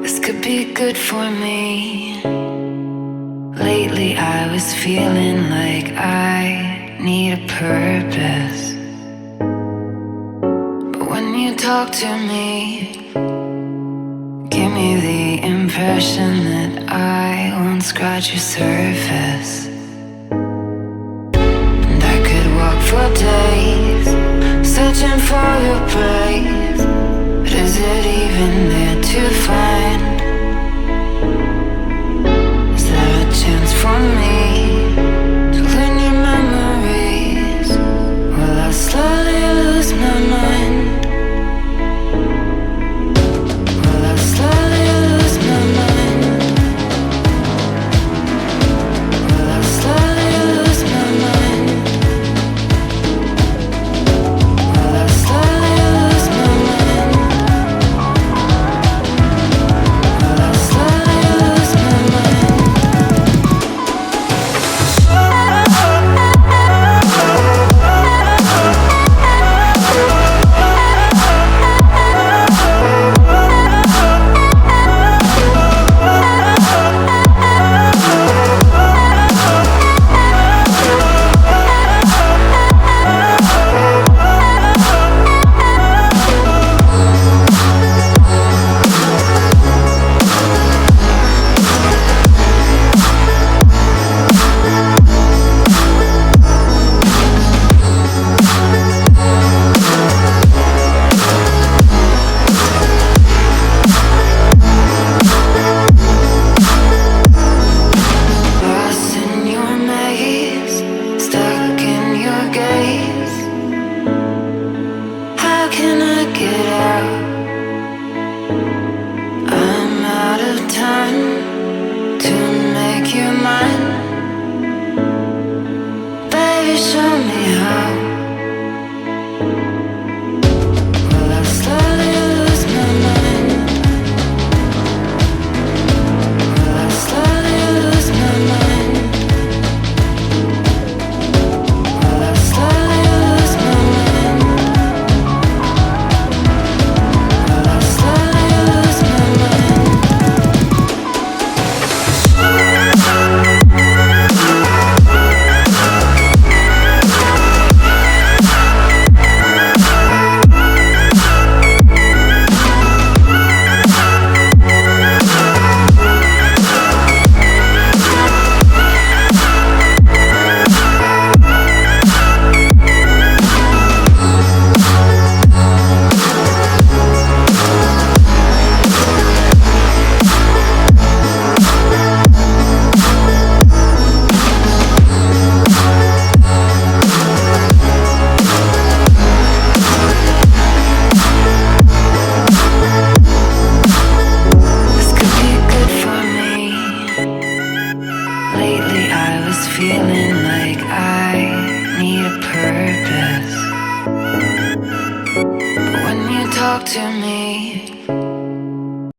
This could be good for me. Lately I was feeling like I need a purpose. But when you talk to me, give me the impression that I won't scratch your surface. And I could walk for days, searching for your praise. But is it even there to find? Is there a chance for me to learn your memories? Will I slowly lose my mind? Will I slowly lose my mind? Will I slowly lose my mind? Will I slowly lose my mind? Will I slowly lose my mind? Lost in your maze, stuck in your gaze. How can I get out? I'm out of time to make you mine. Baby, show me how. Will I slowly lose my mind? Will I slowly lose my mind? Will I slowly lose my mind? Will I slowly lose my mind? This could be good for me. Lately I was feeling like I need a purpose. But when you talk to me,